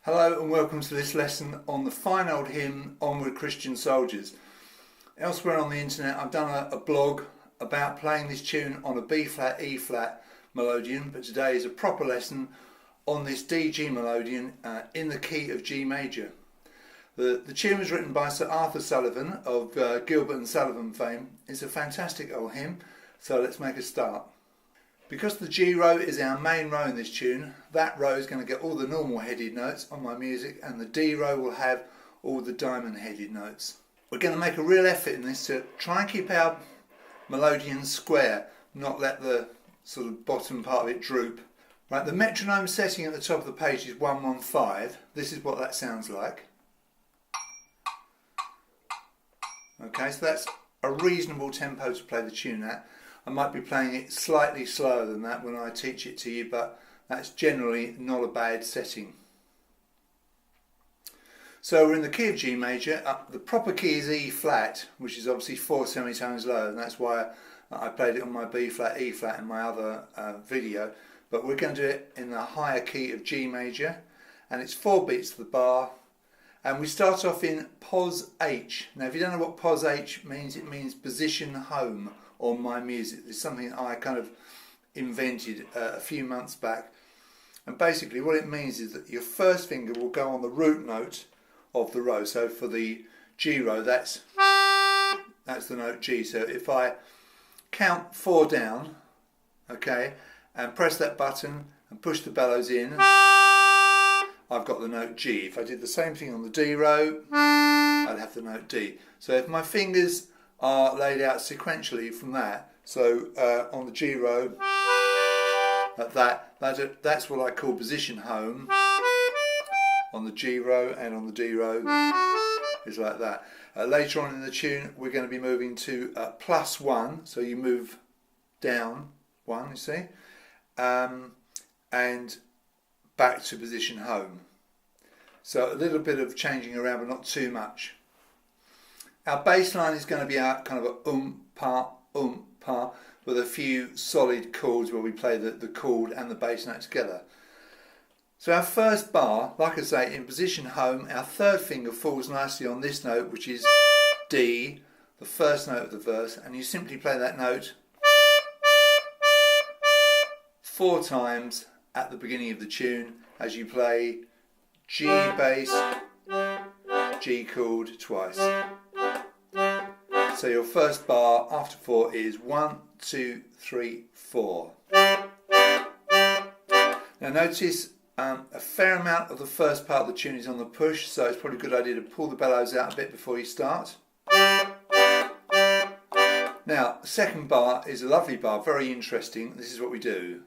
Hello and welcome to this lesson on the fine old hymn Onward Christian Soldiers. Elsewhere on the internet I've done a blog about playing this tune on a B flat E flat Melodeon, but today is a proper lesson on this DG Melodeon in the key of G major. The tune was written by Sir Arthur Sullivan of Gilbert and Sullivan fame. It's a fantastic old hymn, so let's make a start. Because the G row is our main row in this tune, that row is going to get all the normal headed notes on my music, and the D row will have all the diamond headed notes. We're going to make a real effort in this to try and keep our Melodeon square, not let the sort of bottom part of it droop. Right, the metronome setting at the top of the page is 115. This is what that sounds like. Okay, so that's a reasonable tempo to play the tune at. I might be playing it slightly slower than that when I teach it to you, but that's generally not a bad setting. So we're in the key of G major. The proper key is E flat, which is obviously 4 semitones lower, and that's why I played it on my B flat, E flat in my other video. But we're going to do it in the higher key of G major, and it's 4 beats to the bar. And we start off in pos H. Now if you don't know what pos H means, it means position home on my music. It's something I kind of invented a few months back, and basically what it means is that your first finger will go on the root note of the row. So for the G row, that's the note G. So if I count 4 down, okay, and press that button and push the bellows in, I've got the note G. If I did the same thing on the D row, I'd have the note D. So if my fingers are laid out sequentially from that, so on the G row, that's what I call position home. On the G row and on the D row is like that. Later on in the tune we're going to be moving to +1, so you move down 1, you see, and back to position home. So a little bit of changing around, but not too much. Our bass line is going to be out kind of a pa, with a few solid chords where we play the chord and the bass note together. So our first bar, like I say, in position home, our third finger falls nicely on this note, which is D, the first note of the verse, and you simply play that note 4 times at the beginning of the tune as you play G bass, G chord twice. So your first bar after 4 is 1, 2, 3, 4. Now notice a fair amount of the first part of the tune is on the push, so it's probably a good idea to pull the bellows out a bit before you start. Now the second bar is a lovely bar, very interesting. This is what we do.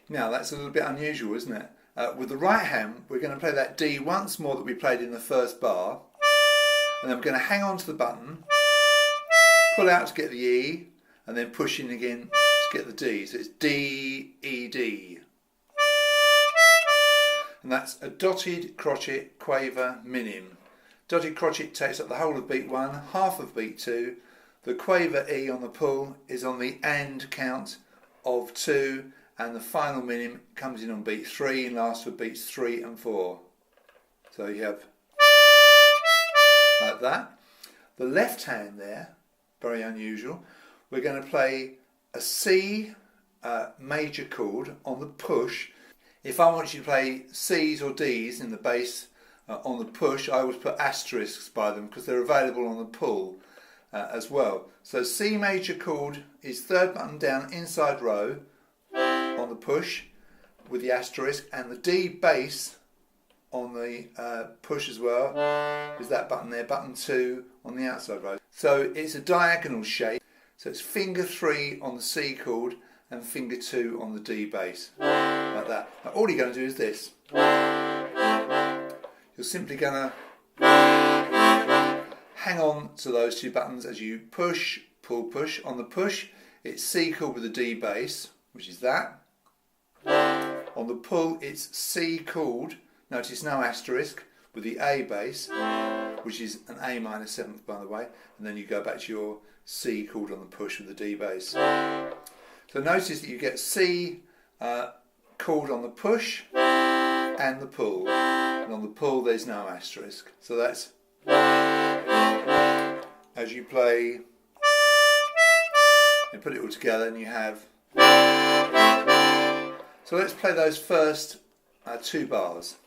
Now that's a little bit unusual, isn't it? With the right hand we're going to play that D once more that we played in the first bar, and then we're going to hang on to the button, pull out to get the E, and then push in again to get the D. So it's D, E, D. And that's a dotted crotchet quaver minim. Dotted crotchet takes up the whole of beat 1, half of beat 2. The quaver E on the pull is on the and count of 2, and the final minim comes in on beat 3 and lasts for beats 3 and 4. So you have like that. The left hand there, very unusual, we're going to play a C major chord on the push. If I want you to play C's or D's in the bass on the push, I always put asterisks by them because they're available on the pull as well. So C major chord is third button down inside row on the push with the asterisk, and the D bass on the push as well is that button there, button 2 on the outside row. So it's a diagonal shape, so it's finger 3 on the C chord and finger 2 on the D bass, like that. Now all you're going to do is this. You're simply going to hang on to those 2 buttons as you push, pull, push. On the push it's C chord with the D bass, which is that. On the pull it's C chord, notice no asterisk, with the A bass, which is an A minor 7th by the way, and then you go back to your C chord on the push with the D bass. So notice that you get C chord on the push and the pull, and on the pull there's no asterisk. So that's as you play and put it all together, and you have. So let's play those first 2 bars.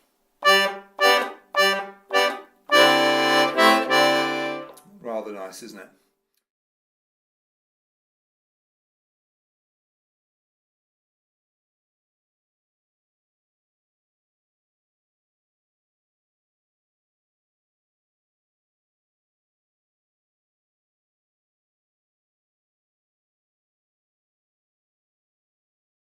Rather nice, isn't it?